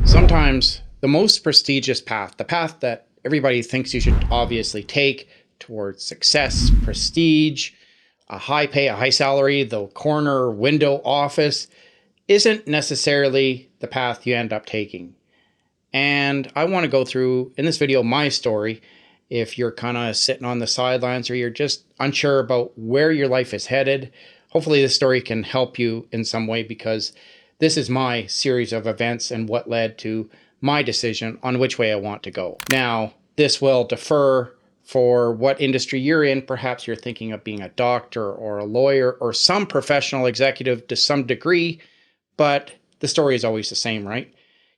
Sometimes the most prestigious path, the path that everybody thinks you should obviously take towards success, prestige, a high pay, a high salary, the corner window office, isn't necessarily the path you end up taking. And I want to go through in this video my story. If you're kind of sitting on the sidelines or you're just unsure about where your life is headed, hopefully this story can help you in some way, because this is my series of events and what led to my decision on which way I want to go. Now, this will differ for what industry you're in. Perhaps you're thinking of being a doctor or a lawyer or some professional executive to some degree, but the story is always the same, right?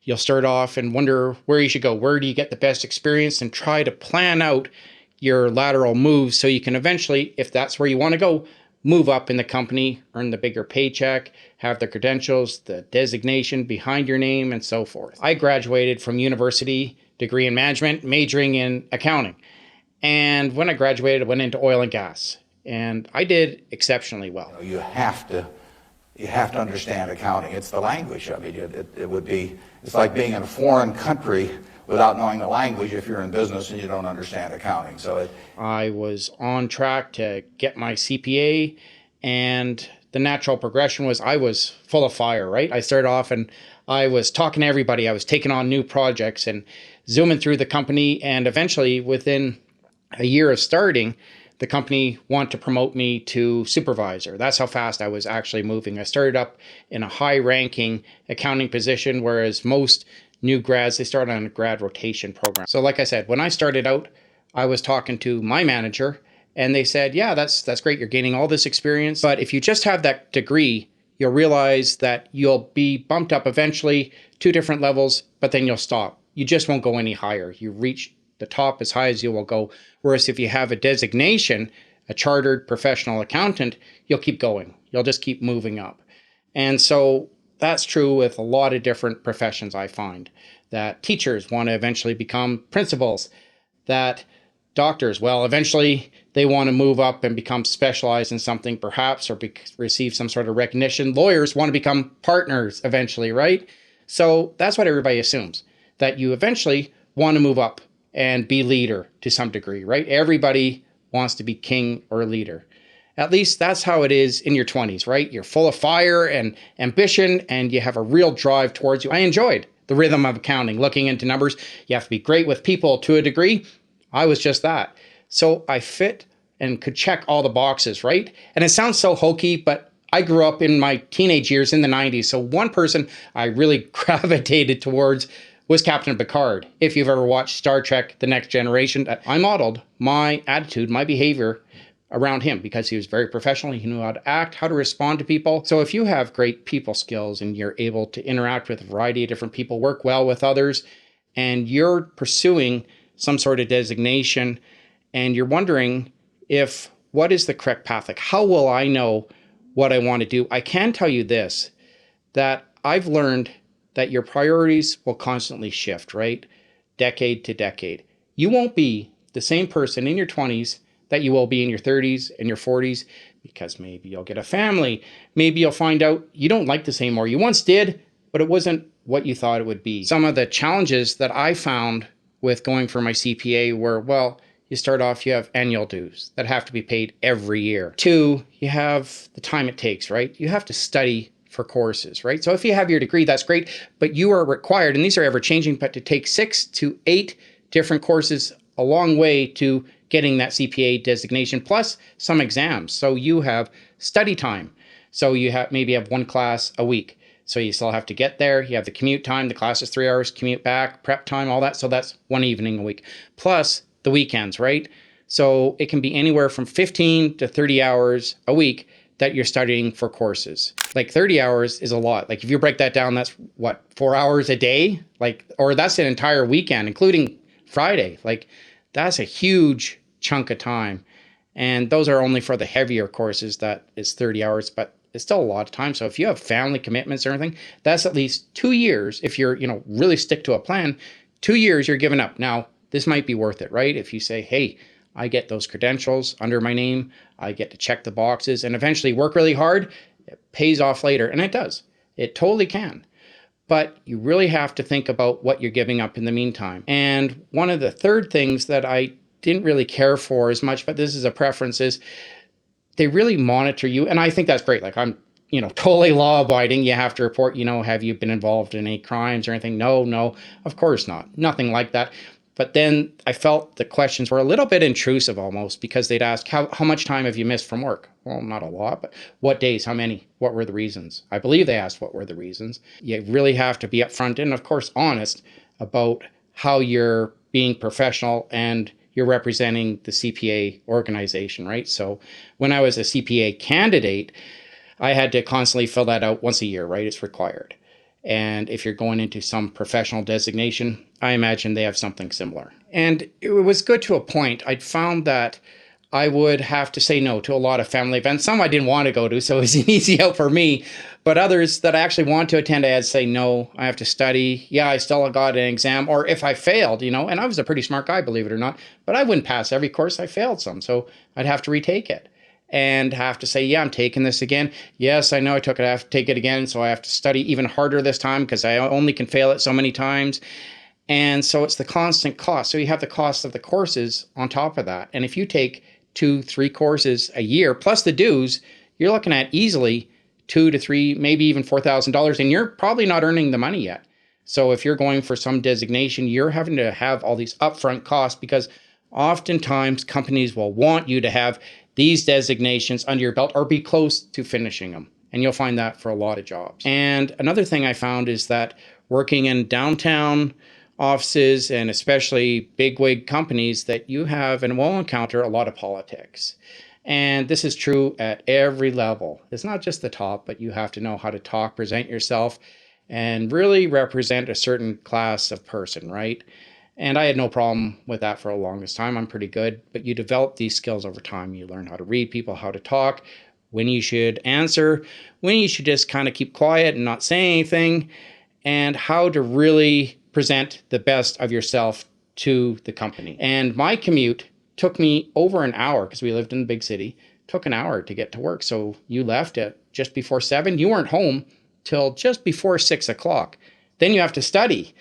You'll start off and wonder where you should go. Where do you get the best experience, and try to plan out your lateral moves so you can eventually, if that's where you want to go, move up in the company, earn the bigger paycheck, have the credentials, the designation behind your name, and so forth. I graduated from university, degree in management, majoring in accounting. And when I graduated, I went into oil and gas, and I did exceptionally well. You have to understand accounting. It's the language of it. It's like being in a foreign country without knowing the language if you're in business and you don't understand accounting. I was on track to get my CPA, and the natural progression was I was full of fire, right? I started off and I was talking to everybody. I was taking on new projects and zooming through the company, and eventually within a year of starting, the company wanted to promote me to supervisor. That's how fast I was actually moving. I started up in a high-ranking accounting position, whereas most new grads, they start on a grad rotation program. So like I said, when I started out, I was talking to my manager, and they said, yeah, that's great. You're gaining all this experience, but if you just have that degree, you'll realize that you'll be bumped up eventually 2 different levels, but then you'll stop. You just won't go any higher. You reach the top as high as you will go. Whereas if you have a designation, a chartered professional accountant, you'll keep going. You'll just keep moving up. And so that's true with a lot of different professions. I find that teachers want to eventually become principals, that doctors, well, eventually they want to move up and become specialized in something perhaps, or receive some sort of recognition. Lawyers want to become partners eventually, right? So that's what everybody assumes, that you eventually want to move up and be leader to some degree, right? Everybody wants to be king or leader. At least that's how it is in your 20s, right? You're full of fire and ambition, and you have a real drive towards you. I enjoyed the rhythm of accounting, looking into numbers. You have to be great with people to a degree. I was just that. So I fit and could check all the boxes, right? And it sounds so hokey, but I grew up in my teenage years in the 90s. So one person I really gravitated towards was Captain Picard. If you've ever watched Star Trek: The Next Generation, I modeled my attitude, my behavior around him, because he was very professional. He knew how to act, how to respond to people. So if you have great people skills and you're able to interact with a variety of different people, work well with others, and you're pursuing some sort of designation, and you're wondering if what is the correct path? Like, how will I know what I want to do? I can tell you this, that I've learned that your priorities will constantly shift, right? Decade to decade. You won't be the same person in your 20s that you will be in your 30s and your 40s, because maybe you'll get a family. Maybe you'll find out you don't like the same, or you once did, but it wasn't what you thought it would be. Some of the challenges that I found with going for my CPA were, well, you start off, you have annual dues that have to be paid every year. 2, you have the time it takes, right? You have to study for courses, right? So if you have your degree, that's great, but you are required, and these are ever changing, but to take 6 to 8 different courses a long way to getting that CPA designation, plus some exams. So you have study time. So you maybe have 1 class a week. So you still have to get there. You have the commute time. The class is 3 hours, commute back, prep time, all that. So that's 1 evening a week, plus the weekends, right? So it can be anywhere from 15 to 30 hours a week that you're studying for courses. Like 30 hours is a lot. Like if you break that down, that's what, 4 hours a day? Like, or that's an entire weekend, including Friday. Like that's a huge chunk of time. And those are only for the heavier courses, that is 30 hours, but it's still a lot of time. So if you have family commitments or anything, that's at least 2 years. If you're, really stick to a plan, 2 years you're giving up. Now, this might be worth it, right? If you say, hey, I get those credentials under my name, I get to check the boxes and eventually work really hard, it pays off later. And it does. It totally can. but you really have to think about what you're giving up in the meantime. And one of the third things that I didn't really care for as much, but this is a preference, is they really monitor you. And I think that's great. Like, I'm, totally law abiding. You have to report, have you been involved in any crimes or anything? No, of course not. Nothing like that. But then I felt the questions were a little bit intrusive almost, because they'd ask, how much time have you missed from work? Well, not a lot, but what days, how many, what were the reasons? I believe they asked what were the reasons. You really have to be upfront and, of course, honest about how you're being professional and you're representing the CPA organization, right? So when I was a CPA candidate, I had to constantly fill that out once a year, right? It's required. And if you're going into some professional designation, I imagine they have something similar. And it was good to a point. I'd found that I would have to say no to a lot of family events. Some I didn't want to go to, so it was an easy out for me. But others that I actually want to attend, I had to say, no, I have to study. Yeah, I still got an exam. Or if I failed, and I was a pretty smart guy, believe it or not, but I wouldn't pass every course. I failed some, so I'd have to retake it. And have to say, yeah, I'm taking this again. Yes, I know I took it. I have to take it again. So I have to study even harder this time because I only can fail it so many times. And so it's the constant cost. So you have the cost of the courses on top of that. And if you take 2-3 courses a year, plus the dues, you're looking at easily $2,000 to $3,000, maybe even $4,000. And you're probably not earning the money yet. So if you're going for some designation, you're having to have all these upfront costs, because oftentimes companies will want you to have these designations under your belt or be close to finishing them. And you'll find that for a lot of jobs. And another thing I found is that working in downtown offices, and especially bigwig companies, that you have and will encounter a lot of politics. And this is true at every level. It's not just the top, but you have to know how to talk, present yourself, and really represent a certain class of person, right? And I had no problem with that for the longest time. I'm pretty good, but you develop these skills over time. You learn how to read people, how to talk, when you should answer, when you should just kind of keep quiet and not say anything, and how to really present the best of yourself to the company. And my commute took me over an hour, because we lived in the big city, took an hour to get to work. So you left at just before 7. You weren't home till just before 6 o'clock. Then you have to study.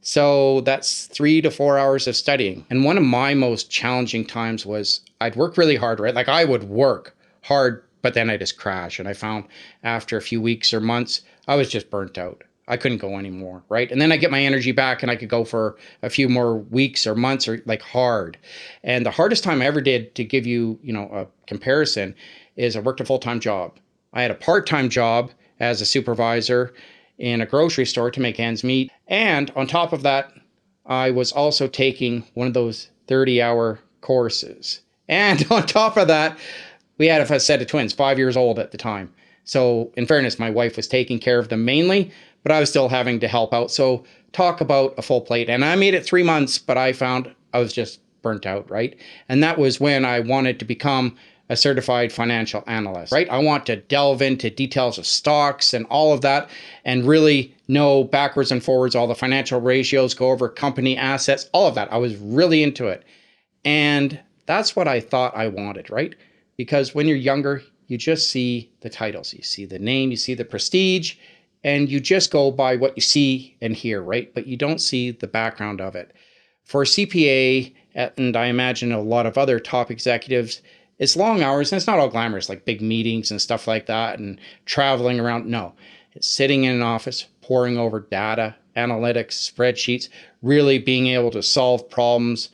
So that's 3 to 4 hours of studying. And one of my most challenging times was I'd work really hard, right? Like, I would work hard, but then I just crash. And I found after a few weeks or months, I was just burnt out. I couldn't go anymore, right? And then I get my energy back and I could go for a few more weeks or months, or like hard. And the hardest time I ever did, to give you, a comparison, is I worked a full-time job. I had a part-time job as a supervisor in a grocery store to make ends meet. And on top of that, I was also taking one of those 30-hour courses. And on top of that, we had a set of twins, 5 years old at the time. So in fairness, my wife was taking care of them mainly, but I was still having to help out. So talk about a full plate. And I made it 3 months, but I found I was just burnt out, right? And that was when I wanted to become a certified financial analyst, right? I want to delve into details of stocks and all of that, and really know backwards and forwards all the financial ratios, go over company assets, all of that. I was really into it. And that's what I thought I wanted, right? Because when you're younger, you just see the titles, you see the name, you see the prestige, and you just go by what you see and hear, right? But you don't see the background of it. For CPA, and I imagine a lot of other top executives, it's long hours, and it's not all glamorous, like big meetings and stuff like that and traveling around. No, it's sitting in an office, poring over data, analytics, spreadsheets, really being able to solve problems,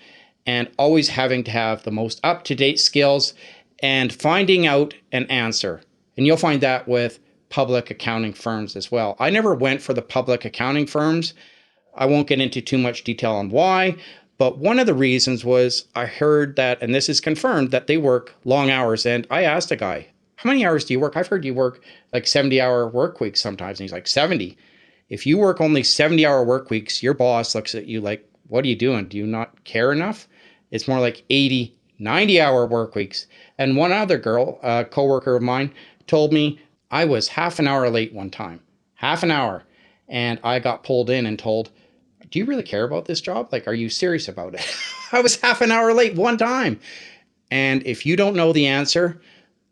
and always having to have the most up-to-date skills and finding out an answer. And you'll find that with public accounting firms as well. I never went for the public accounting firms. I won't get into too much detail on why, but one of the reasons was I heard that, and this is confirmed, that they work long hours. And I asked a guy, how many hours do you work? I've heard you work like 70-hour work weeks sometimes. And he's like, 70. If you work only 70-hour work weeks, your boss looks at you like, what are you doing? Do you not care enough? It's more like 80, 90-hour work weeks. And one other girl, a coworker of mine, told me I was half an hour late one time. Half an hour. And I got pulled in and told, do you really care about this job? Like, are you serious about it? I was half an hour late one time. And if you don't know the answer,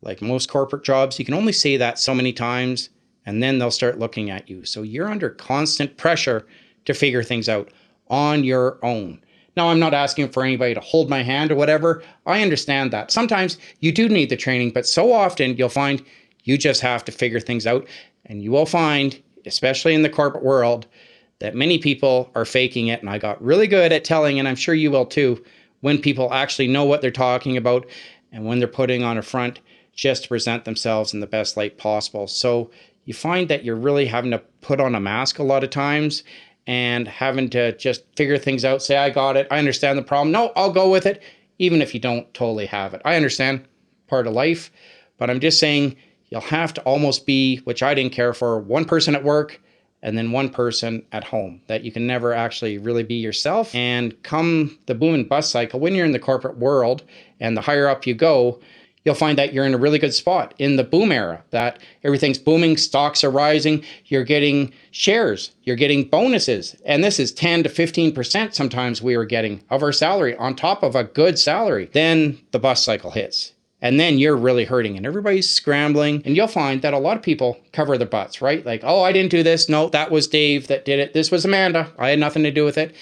like most corporate jobs, you can only say that so many times and then they'll start looking at you. So you're under constant pressure to figure things out on your own. Now, I'm not asking for anybody to hold my hand or whatever. I understand that. Sometimes you do need the training, but so often you'll find you just have to figure things out. And you will find, especially in the corporate world, that many people are faking it. And I got really good at telling, and I'm sure you will too, when people actually know what they're talking about and when they're putting on a front just to present themselves in the best light possible. So you find that you're really having to put on a mask a lot of times and having to just figure things out, say, I got it, I understand the problem. No, I'll go with it, even if you don't totally have it. I understand, part of life, but I'm just saying you'll have to almost be, which I didn't care for, one person at work and then one person at home, that you can never actually really be yourself. And come the boom and bust cycle, when you're in the corporate world and the higher up you go, you'll find that you're in a really good spot in the boom era, that everything's booming, stocks are rising, you're getting shares, you're getting bonuses. And this is 10 to 15% sometimes we were getting of our salary on top of a good salary. Then the bust cycle hits. And then you're really hurting and everybody's scrambling. And you'll find that a lot of people cover their butts, right? Like, oh, I didn't do this. No, that was Dave that did it. This was Amanda. I had nothing to do with it.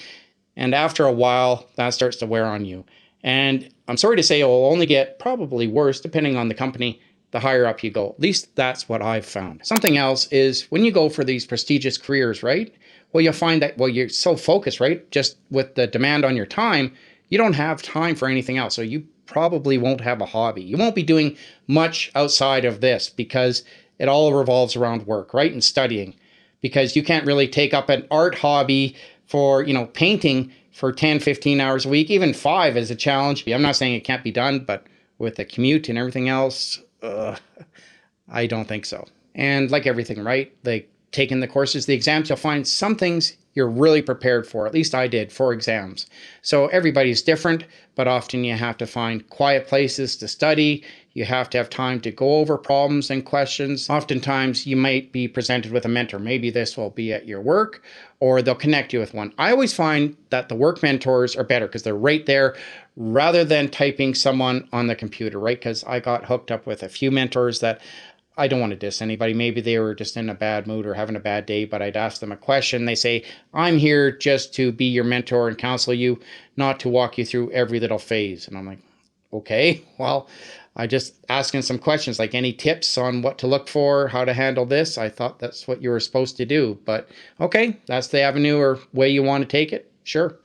And after a while, that starts to wear on you. And I'm sorry to say it will only get probably worse depending on the company the higher up you go. At least that's what I've found. Something else is when you go for these prestigious careers, right? Well, you'll find that, well, you're so focused, right? Just with the demand on your time, you don't have time for anything else. So you probably won't have a hobby. You won't be doing much outside of this because it all revolves around work, right? And studying, because you can't really take up an art hobby for, painting for 10, 15 hours a week. Even 5 is a challenge. I'm not saying it can't be done, but with the commute and everything else, I don't think so. And like everything, right? Like taking the courses, the exams, you'll find some things you're really prepared for. At least I did for exams. So everybody's different, but often you have to find quiet places to study. You have to have time to go over problems and questions. Oftentimes you might be presented with a mentor. Maybe this will be at your work or they'll connect you with one. I always find that the work mentors are better because they're right there rather than typing someone on the computer, right? Because I got hooked up with a few mentors that I don't want to diss anybody. Maybe they were just in a bad mood or having a bad day, but I'd ask them a question. They say, I'm here just to be your mentor and counsel you, not to walk you through every little phase. And I'm like, okay, well, I just asking some questions, like any tips on what to look for, how to handle this. I thought that's what you were supposed to do, but okay, that's the avenue or way you want to take it. Sure.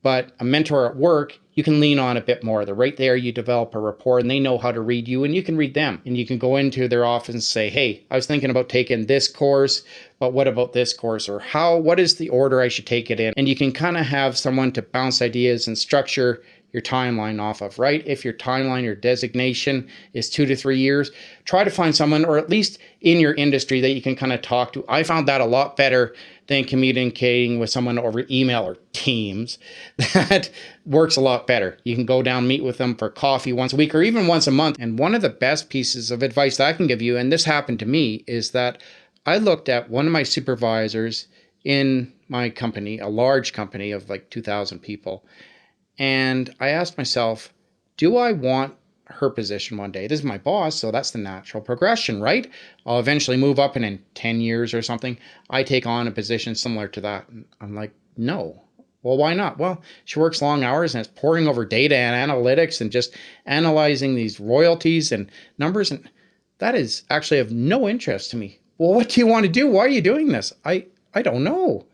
But a mentor at work, you can lean on a bit more. They're right there. You develop a rapport and they know how to read you and you can read them. And you can go into their office and say, hey, I was thinking about taking this course, but what about this course? Or what is the order I should take it in? And you can kind of have someone to bounce ideas and structure your timeline off of, right? If your timeline, your designation is 2 to 3 years, try to find someone, or at least in your industry, that you can kind of talk to. I found that a lot better than communicating with someone over email or Teams. That works a lot better. You can go down, meet with them for coffee once a week or even once a month. And one of the best pieces of advice that I can give you, and this happened to me, is that I looked at one of my supervisors in my company, a large company of like 2,000 people. And I asked myself, do I want her position one day? This is my boss, so that's the natural progression, right? I'll eventually move up and in 10 years or something, I take on a position similar to that. And I'm like, no. Well, why not? Well, she works long hours and it's pouring over data and analytics and just analyzing these royalties and numbers. And that is actually of no interest to me. Well, what do you want to do? Why are you doing this? I don't know.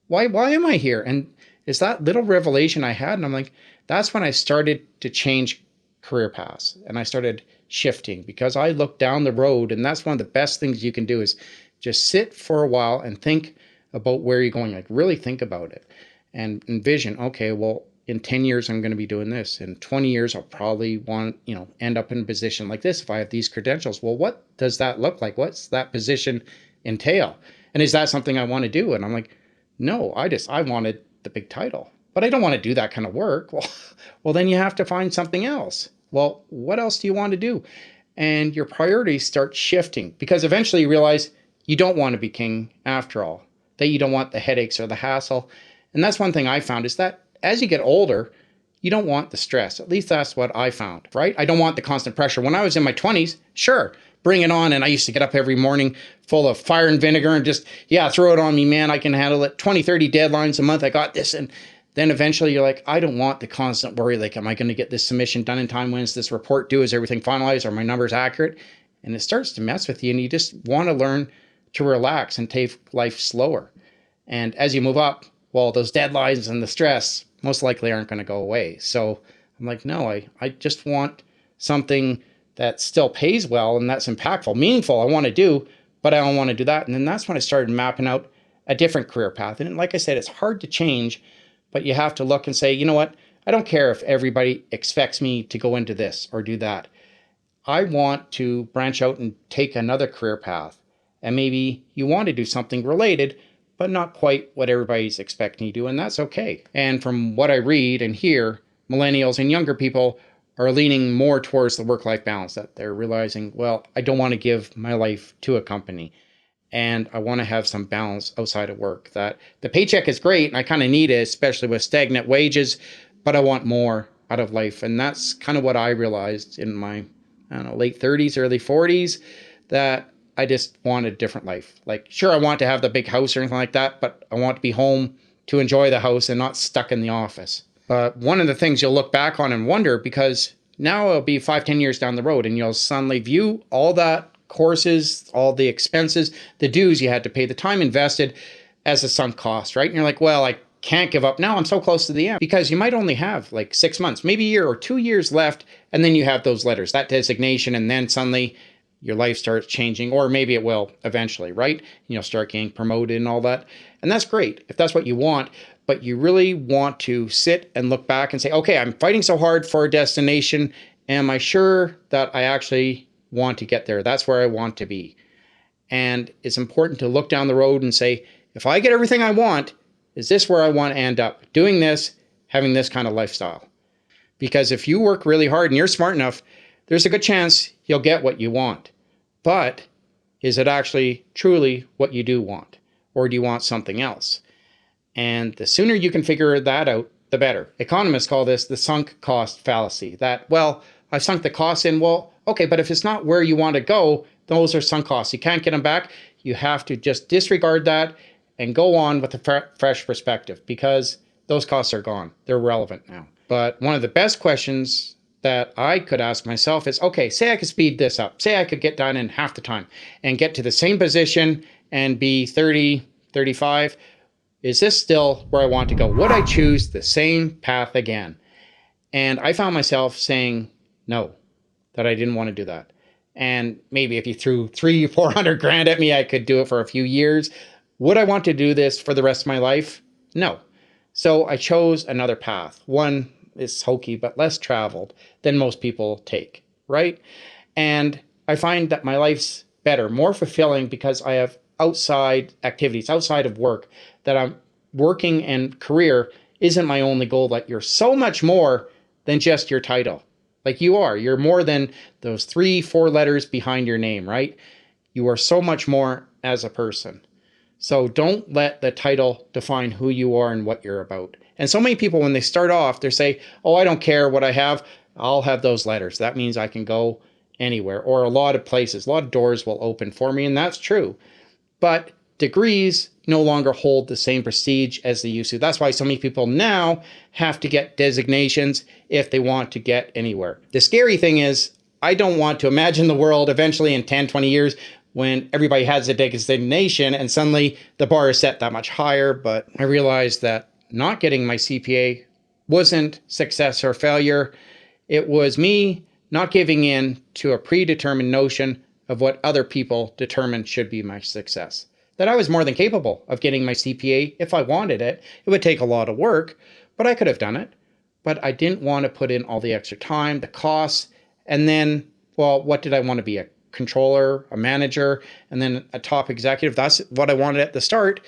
Why am I here? And it's that little revelation I had. And I'm like, that's when I started to change career paths and I started shifting because I looked down the road. And that's one of the best things you can do is just sit for a while and think about where you're going. Like really think about it and envision, okay, well, in 10 years, I'm going to be doing this. In 20 years, I'll probably want, end up in a position like this if I have these credentials. Well, what does that look like? What's that position entail? And is that something I want to do? And I'm like, no, I wanted the big title, but I don't want to do that kind of work. Well, then you have to find something else. Well, what else do you want to do? And your priorities start shifting because eventually you realize you don't want to be king after all, that you don't want the headaches or the hassle. And that's one thing I found is that as you get older, you don't want the stress. At least that's what I found, right? I don't want the constant pressure. When I was in my 20s, sure, bring it on. And I used to get up every morning full of fire and vinegar and just, yeah, throw it on me, man. I can handle it. 20, 30 deadlines a month. I got this. And then eventually you're like, I don't want the constant worry. Like, am I going to get this submission done in time? When's this report due? Is everything finalized? Are my numbers accurate? And it starts to mess with you. And you just want to learn to relax and take life slower. And as you move up, well, those deadlines and the stress most likely aren't going to go away. So I'm like, no, I just want something that still pays well and that's impactful, meaningful. I want to do, but I don't want to do that. And then that's when I started mapping out a different career path. And like I said, it's hard to change, but you have to look and say, you know what? I don't care if everybody expects me to go into this or do that. I want to branch out and take another career path. And maybe you want to do something related, but not quite what everybody's expecting you to do, and that's okay. And from what I read and hear, millennials and younger people are leaning more towards the work-life balance, that they're realizing, well, I don't want to give my life to a company, and I want to have some balance outside of work. That the paycheck is great, and I kind of need it, especially with stagnant wages, but I want more out of life. And that's kind of what I realized in my, I don't know, late 30s, early 40s, that I just want a different life. Like, sure, I want to have the big house or anything like that, but I want to be home to enjoy the house and not stuck in the office. But one of the things you'll look back on and wonder, because now it'll be 5-10 years down the road and you'll suddenly view all that courses, all the expenses, the dues you had to pay, the time invested as a sunk cost, right? And you're like, well, I can't give up now. I'm so close to the end, because you might only have like 6 months, maybe a year or 2 years left. And then you have those letters, that designation, and then suddenly your life starts changing, or maybe it will eventually, right? You'll start getting promoted and all that. And that's great if that's what you want, but you really want to sit and look back and say, okay, I'm fighting so hard for a destination. Am I sure that I actually want to get there? That's where I want to be. And it's important to look down the road and say, if I get everything I want, is this where I want to end up? Doing this, having this kind of lifestyle. Because if you work really hard and you're smart enough, there's a good chance you'll get what you want. But is it actually truly what you do want? Or do you want something else? And the sooner you can figure that out, the better. Economists call this the sunk cost fallacy. That, well, I've sunk the costs in. Well, okay, but if it's not where you want to go, those are sunk costs. You can't get them back. You have to just disregard that and go on with a fresh perspective, because those costs are gone. They're relevant now. But one of the best questions that I could ask myself is, okay, say I could speed this up. Say I could get done in half the time and get to the same position and be 30, 35. Is this still where I want to go? Would I choose the same path again? And I found myself saying no, that I didn't want to do that. And maybe if you threw 300-400 grand at me, I could do it for a few years. Would I want to do this for the rest of my life? No. So I chose another path. One is hokey, but less traveled than most people take, right? And I find that my life's better, more fulfilling, because I have outside activities, outside of work, that I'm working, and career isn't my only goal. That you're so much more than just your title. Like you're more than those 3-4 letters behind your name, right? You are so much more as a person. So don't let the title define who you are and what you're about. And so many people, when they start off, they say, oh, I don't care what I have. I'll have those letters. That means I can go anywhere, or a lot of places, a lot of doors will open for me. And that's true. But degrees no longer hold the same prestige as they used to. That's why so many people now have to get designations if they want to get anywhere. The scary thing is, I don't want to imagine the world eventually in 10, 20 years when everybody has a designation and suddenly the bar is set that much higher. But I realized that not getting my CPA wasn't success or failure. It was me not giving in to a predetermined notion of what other people determined should be my success. That I was more than capable of getting my CPA if I wanted it. It would take a lot of work, but I could have done it. But I didn't want to put in all the extra time, the costs, and then, well, what did I want to be? A controller, a manager, and then a top executive. That's what I wanted at the start,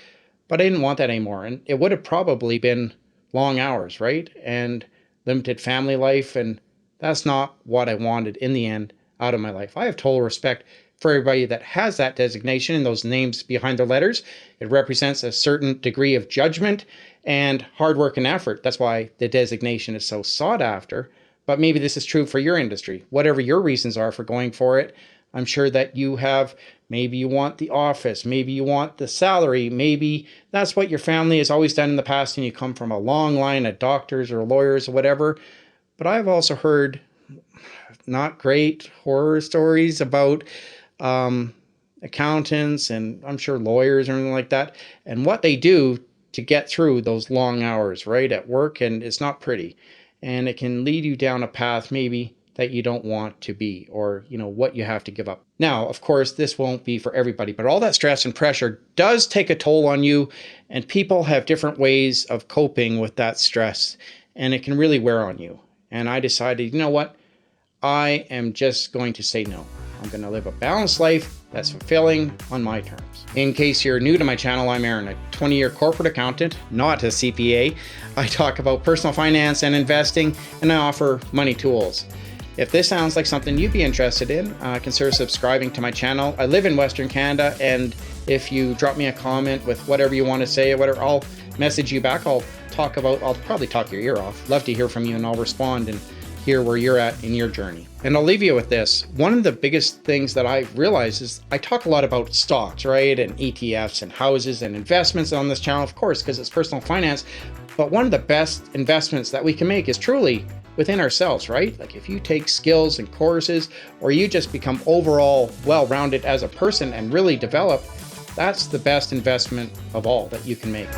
but I didn't want that anymore. And it would have probably been long hours, right? And limited family life. And that's not what I wanted in the end out of my life. I have total respect for everybody that has that designation and those names behind their letters. It represents a certain degree of judgment and hard work and effort. That's why the designation is so sought after. But maybe this is true for your industry. Whatever your reasons are for going for it, I'm sure that you have, maybe you want the office, maybe you want the salary, maybe that's what your family has always done in the past and you come from a long line of doctors or lawyers or whatever. But I've also heard not great horror stories about accountants and I'm sure lawyers or anything like that, and what they do to get through those long hours, right, at work. And it's not pretty. And it can lead you down a path maybe that you don't want to be, or, what you have to give up. Now, of course, this won't be for everybody, but all that stress and pressure does take a toll on you, and people have different ways of coping with that stress, and it can really wear on you. And I decided, you know what? I am just going to say no. I'm going to live a balanced life that's fulfilling on my terms. In case you're new to my channel, I'm Aaron, a 20-year corporate accountant, not a CPA. I talk about personal finance and investing, and I offer money tools. If this sounds like something you'd be interested in, consider subscribing to my channel. I live in Western Canada, and if you drop me a comment with whatever you want to say or whatever, I'll message you back. I'll probably talk your ear off. Love to hear from you, and I'll respond and hear where you're at in your journey. And I'll leave you with this. One of the biggest things that I realize is I talk a lot about stocks, right? And ETFs and houses and investments on this channel, of course, because it's personal finance. But one of the best investments that we can make is truly within ourselves, right? Like if you take skills and courses, or you just become overall well-rounded as a person and really develop, that's the best investment of all that you can make.